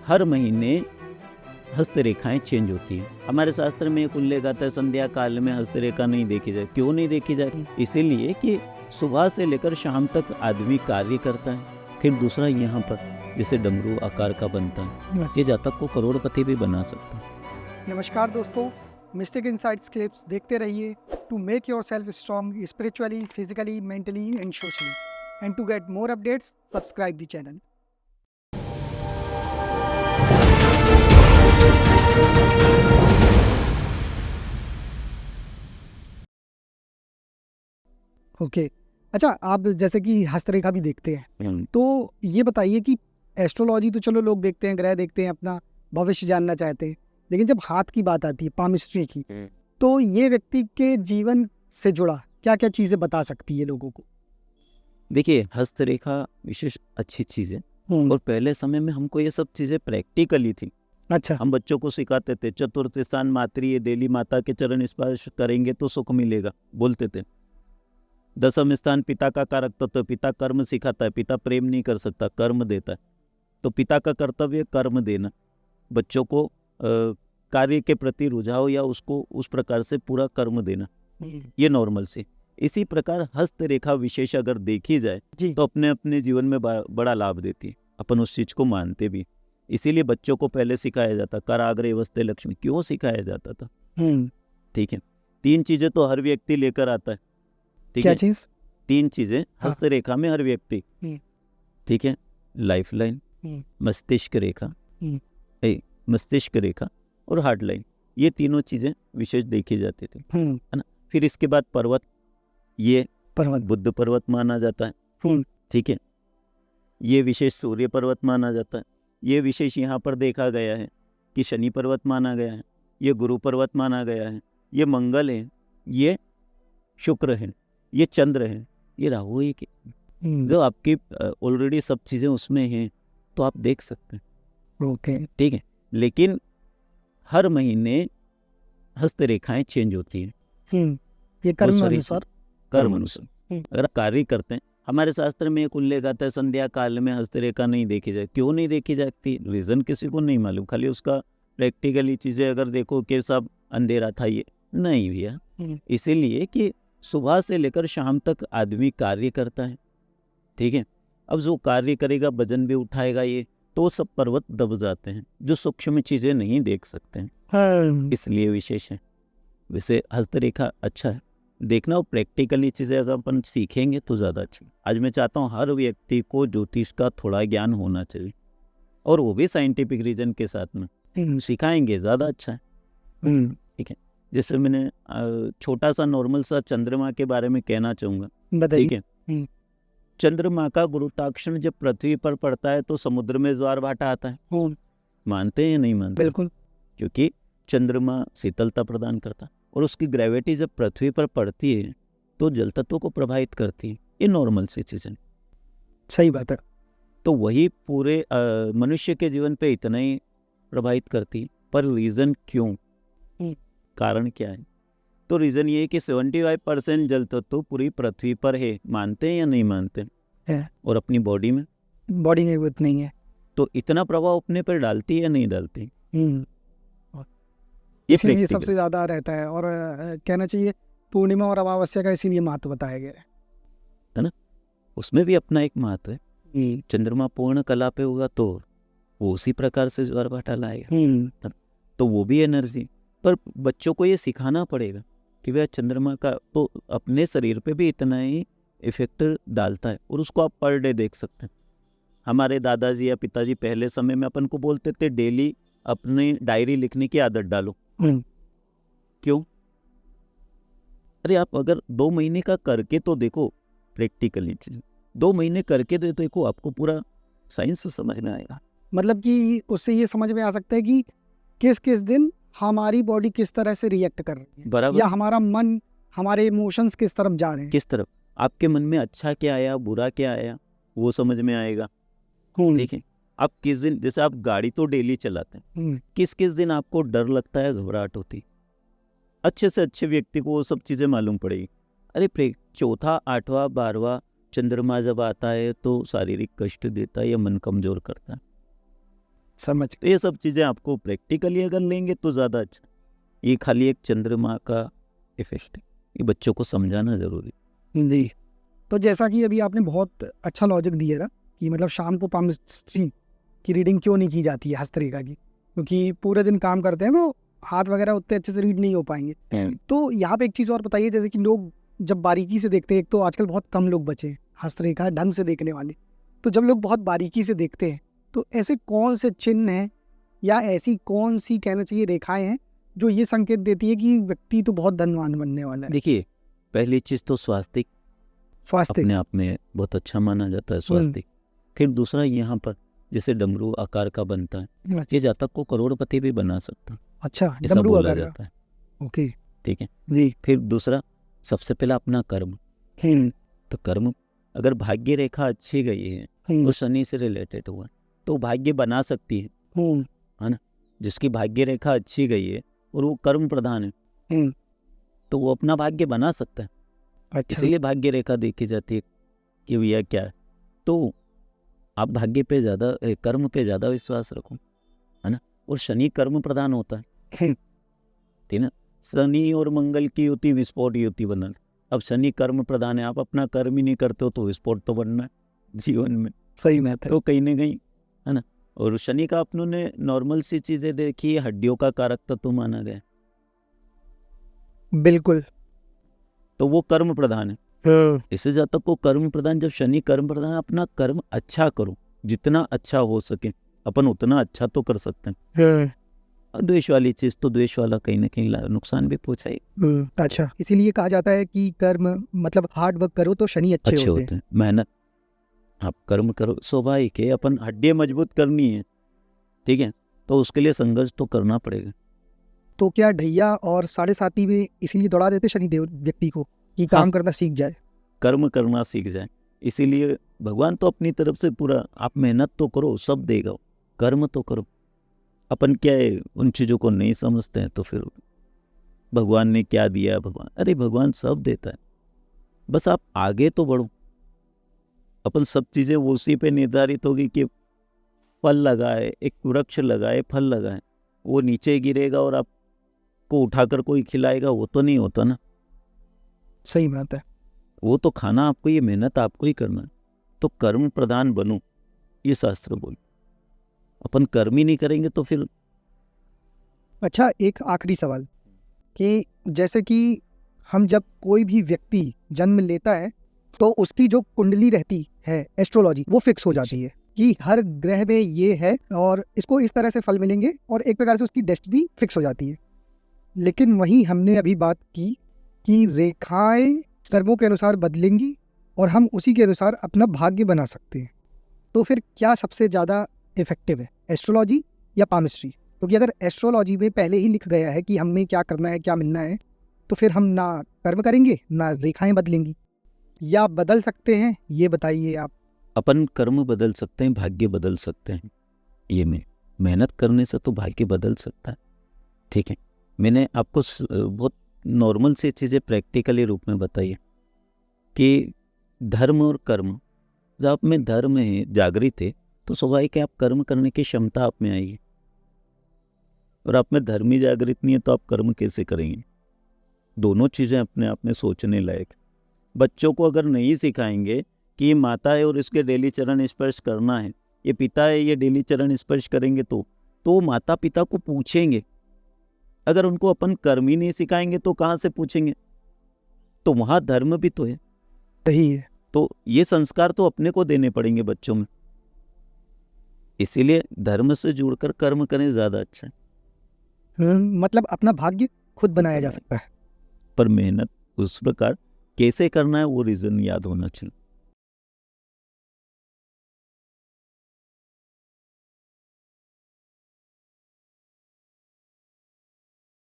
हर महीने हस्तरेखाएं चेंज होती हैं। हमारे शास्त्र में एक उल्लेख आता है संध्या काल में हस्तरेखा नहीं देखी जाए। क्यों नहीं देखी जाती? इसीलिए कि सुबह से लेकर शाम तक आदमी कार्य करता है। फिर दूसरा यहाँ पर जैसे डमरू आकार का बनता है, ये जातक को करोड़पति भी बना सकता है। नमस्कार दोस्तों, मिस्टिक इनसाइट्स क्लिप्स देखते रहिए to make yourself strong spiritually, physically, mentally and socially, and to get more updates subscribe the channel. Okay, अच्छा, आप जैसे कि हस्तरेखा भी देखते हैं, तो ये बताइए कि एस्ट्रोलॉजी तो चलो लोग देखते हैं, ग्रह देखते हैं, अपना भविष्य जानना चाहते हैं, लेकिन जब हाथ की बात आती है, पामिस्ट्री की, तो ये व्यक्ति के जीवन से जुड़ा क्या क्या चीजें बता सकती है लोगों को? देखिए, हस्तरेखा विशेष अच्छी चीज़ है और पहले समय में हमको ये सब चीज़ें प्रैक्टिकली थी। अच्छा, हम बच्चों को सिखाते थे, चतुर्थ स्थान मातृ देली माता के चरण स्पर्श करेंगे तो सुख मिलेगा, बोलते थे। दसम स्थान पिता का कारक तत्व, पिता कर्म सिखाता है, पिता प्रेम नहीं कर सकता, कर्म देता है। तो पिता का कर्तव्य कर्म देना, बच्चों को कार्य के प्रति रुझाव या उसको उस प्रकार से पूरा कर्म देना, ये नॉर्मल से। इसी प्रकार हस्तरेखा विशेष अगर देखी जाए तो अपने अपने जीवन में बड़ा लाभ देती है। अपन उस चीज को मानते भी, इसीलिए बच्चों को पहले सिखाया जाता, कराग्रे वस्ते लक्ष्मी क्यों सिखाया जाता था। ठीक है, 3 चीजें तो हर व्यक्ति लेकर आता है। क्या चीज? 3 चीजें हस्तरेखा में हर व्यक्ति, ठीक है, लाइफ लाइन, मस्तिष्क रेखा, मस्तिष्क रेखा और हार्ट लाइन, ये तीनों चीजें विशेष देखी जाती थी, है ना। फिर इसके बाद पर्वत, ये पर्वत बुद्ध पर्वत माना जाता है, ठीक है, ये विशेष सूर्य पर्वत माना जाता है। ये विशेष यहाँ पर देखा गया है कि शनि पर्वत माना गया है, ये गुरु पर्वत माना गया है, ये मंगल है, ये शुक्र है, ये चंद्र है, ये राहु है। जो आपकी ऑलरेडी सब चीजें उसमें हैं तो आप देख सकते हैं। ओके, ठीक है, लेकिन हर महीने हस्तरेखाएं चेंज होती हैं। ये कर्म अनुसार अगर आप कार्य करते हैं, हमारे शास्त्र में एक उल्लेख आता है संध्या काल में हस्तरेखा नहीं देखी जाए। क्यों नहीं देखी जाती? रीजन किसी को नहीं मालूम, खाली उसका प्रैक्टिकली चीजें अगर देखो कि सब अंधेरा था, ये नहीं भैया। इसीलिए कि सुबह से लेकर शाम तक आदमी कार्य करता है, ठीक है। अब जो कार्य करेगा, वजन भी उठाएगा, ये तो सब पर्वत दब जाते हैं, जो सूक्ष्म चीजें नहीं देख सकते हैं, इसलिए विशेष है। वैसे हस्तरेखा अच्छा है देखना, और प्रैक्टिकली चीजें अगर अपन सीखेंगे तो ज्यादा अच्छा। आज मैं चाहता हूँ हर व्यक्ति को ज्योतिष का थोड़ा ज्ञान होना चाहिए, और वो भी साइंटिफिक रीजन के साथ में सिखाएंगे, ज्यादा अच्छा है, ठीक है। जैसे मैंने छोटा सा नॉर्मल सा चंद्रमा के बारे में कहना चाहूंगा, ठीक है। चंद्रमा का गुरुत्वाकर्षण जब पृथ्वी पर पड़ता है तो समुद्र में ज्वार भाटा आता है, मानते हैं या नहीं मानते? बिल्कुल, क्योंकि चंद्रमा शीतलता प्रदान करता है, और उसकी ग्रेविटी जब पृथ्वी पर पड़ती है तो जल तत्वों को प्रभावित करती है। ये नॉर्मल सी चीजें, सही बात है। तो वही पूरे मनुष्य के जीवन पे इतना ही प्रभावित करती है। पर रीजन क्यों, कारण क्या है? तो रीजन ये है कि 75% जल तत्व पूरी पृथ्वी पर है, मानते हैं या नहीं मानते है? और अपनी बॉडी में उतना नहीं है, तो इतना प्रभाव अपने पर डालती है या नहीं डालती? इसलिए सबसे ज्यादा रहता है, और कहना चाहिए पूर्णिमा और अमावस्या का इसीलिए महत्व बताया गया है ना। उसमें भी अपना एक महत्व है। चंद्रमा पूर्ण कला पे होगा तो वो उसी प्रकार से ज्वार भाटा लाएगा, तो वो भी एनर्जी। पर बच्चों को ये सिखाना पड़ेगा कि वह चंद्रमा का तो अपने शरीर पे भी इतना ही इफेक्ट डालता है, और उसको आप पर डे देख सकते हैं। हमारे दादाजी या पिताजी पहले समय में अपन को बोलते थे डेली अपनी डायरी लिखने की आदत डालो। क्यों? अरे आप अगर 2 महीने का करके तो देखो, प्रैक्टिकली 2 महीने करके देखो, आपको पूरा साइंस समझ में आएगा। मतलब कि उससे ये समझ में आ सकता है कि किस किस दिन हमारी बॉडी किस तरह से रिएक्ट कर रही है, बराबर, या हमारा मन, हमारे इमोशंस किस तरफ जा रहे हैं, किस तरफ आपके मन में अच्छा क्या आया, बुरा क्या आया, वो समझ में आएगा। ठीक है, आप किस दिन, जैसे आप गाड़ी तो डेली चलाते हैं, किस किस दिन आपको डर लगता है, घबराहट होती, अच्छे से अच्छे व्यक्ति को वो सब चीजें मालूम पड़ेगी। अरे चौथा, 8वां, 12वां चंद्रमा जब आता है तो शारीरिक कष्ट देता है या मन कमजोर करता है। समझ तो ये सब चीज़ें आपको प्रैक्टिकली अगर लेंगे तो ज़्यादा अच्छा। ये खाली एक चंद्रमा का इफेक्ट है, ये बच्चों को समझाना ज़रूरी। जी। तो जैसा कि अभी आपने बहुत अच्छा लॉजिक दिया ना कि मतलब शाम को पामिस्ट्री की रीडिंग क्यों नहीं की जाती है हस्तरेखा की, क्योंकि पूरे दिन काम करते हैं तो हाथ वगैरह उतने अच्छे से रीड नहीं हो पाएंगे। तो यहाँ पे एक चीज़ और बताइए, जैसे कि लोग जब बारीकी से देखते हैं, एक तो आजकल बहुत कम लोग बचे हैं हस्तरेखा ढंग से देखने वाले, तो जब लोग बहुत बारीकी से देखते हैं तो ऐसे कौन से चिन्ह हैं या ऐसी कौन सी कहना चाहिए रेखाएं हैं जो ये संकेत देती है कि व्यक्ति तो बहुत धनवान बनने वाला है? देखिए, पहली चीज़ तो स्वास्तिक स्वास्थ्य। अपने आप में बहुत अच्छा माना जाता है, स्वास्तिक। फिर दूसरा यहाँ पर जैसे डमरू आकार का बनता है, ये जातक को करोड़पति भी बना सकता है, अच्छा, ऐसा डमरू बोला आकार का। जाता है। ओके ठीक है। जी। फिर दूसरा, सबसे पहला अपना कर्म। तो कर्म अगर भाग्य रेखा अच्छी गई है और शनि से रिलेटेड हुआ तो भाग्य बना सकती है ना। जिसकी भाग्य रेखा अच्छी गई है और वो कर्म प्रधान है तो वो अपना भाग्य बना सकता है। अच्छा। इसीलिए भाग्य रेखा देखी जाती है कि भैया क्या है, तो आप भाग्य पे ज़्यादा कर्म पे ज़्यादा विश्वास रखो, है ना। और शनि कर्म प्रधान होता है, ठीक ना। शनि और मंगल की युति विस्फोट युति बनल। अब शनि कर्म प्रधान है, आप अपना कर्म ही नहीं करते हो तो विस्फोट तो बनना है जीवन में, सही बात है। तो कहीं ना कहीं, है ना। और शनि का अपनों ने नॉर्मल सी चीज़ें देखी, हड्डियों का कारक तत्व माना गया, बिल्कुल। तो वो कर्म प्रधान है। इससे जातक को कर्म प्रधान, जब शनि कर्म प्रधान, अपना कर्म अच्छा करो, जितना अच्छा हो सके अपन उतना अच्छा तो कर सकते हैं। द्वेष वाली चीज तो द्वेष वाला कहीं ना कहीं नुकसान भी पहुंचाएगी। अच्छा, इसीलिए कहा जाता है कि कर्म मतलब हार्ड वर्क करो तो शनि अच्छे होते हैं। मेहनत आप कर्म करो, स्वाभाविक है, अपन हड्डियां मजबूत करनी है, ठीक है, तो उसके लिए संघर्ष तो करना पड़ेगा। तो क्या ढैया और 7.5 में इसीलिए दौड़ा देते शनिदेव व्यक्ति को कि काम करना सीख जाए, कर्म करना सीख जाए। इसीलिए भगवान तो अपनी तरफ से पूरा, आप मेहनत तो करो, सब देगा, कर्म तो करो। अपन क्या है, उन चीज़ों को नहीं समझते हैं तो फिर भगवान ने क्या दिया, भगवान, अरे भगवान सब देता है, बस आप आगे तो बढ़ो। अपन सब चीज़ें उसी पे निर्धारित होगी कि फल लगाए, एक वृक्ष लगाए, फल लगाए, वो नीचे गिरेगा और आपको उठाकर कोई खिलाएगा, वो तो नहीं होता ना। सही बात है। वो तो खाना आपको, ये मेहनत आपको ही करना है। तो कर्म प्रधान बनो, ये शास्त्र बोल। अपन कर्म ही नहीं करेंगे तो फिर। अच्छा, एक आखिरी सवाल कि जैसे कि हम जब कोई भी व्यक्ति जन्म लेता है तो उसकी जो कुंडली रहती है एस्ट्रोलॉजी, वो फिक्स हो जाती है कि हर ग्रह में ये है और इसको इस तरह से फल मिलेंगे और एक प्रकार से उसकी डेस्टिनी फिक्स हो जाती है। लेकिन वहीं हमने अभी बात की कि रेखाएं कर्मों के अनुसार बदलेंगी और हम उसी के अनुसार अपना भाग्य बना सकते हैं। तो फिर क्या सबसे ज़्यादा इफेक्टिव है, एस्ट्रोलॉजी या पामिस्ट्री? क्योंकि अगर एस्ट्रोलॉजी में पहले ही लिख गया है कि हमें क्या करना है, क्या मिलना है, तो फिर हम ना कर्म करेंगे ना रेखाएं बदलेंगी, या बदल सकते हैं, ये बताइए आप। अपन कर्म बदल सकते हैं, भाग्य बदल सकते हैं। ये में मेहनत करने से तो भाग्य बदल सकता है, ठीक है। मैंने आपको बहुत नॉर्मल सी चीज़ें प्रैक्टिकली रूप में बताई है कि धर्म और कर्म, जब आप में धर्म है, जागृत है, तो स्वाभाविक है आप कर्म करने की क्षमता आप में आएगी। और आप में धर्म ही जागृत नहीं है तो आप कर्म कैसे करेंगे? दोनों चीज़ें अपने आप में सोचने लायक। बच्चों को अगर नहीं सिखाएंगे कि ये माता है और इसके डेली चरण स्पर्श करना है, ये पिता है, ये डेली चरण स्पर्श करेंगे, तो माता पिता को पूछेंगे। अगर उनको अपन कर्म ही नहीं सिखाएंगे तो कहाँ से पूछेंगे? तो वहाँ धर्म भी तो है, सही है। तो ये संस्कार तो अपने को देने पड़ेंगे बच्चों में। इसीलिए धर्म से जुड़कर कर्म करें, ज़्यादा अच्छा है। मतलब अपना भाग्य खुद बनाया जा सकता है, पर मेहनत उस प्रकार कैसे करना है वो रीज़न याद होना चाहिए।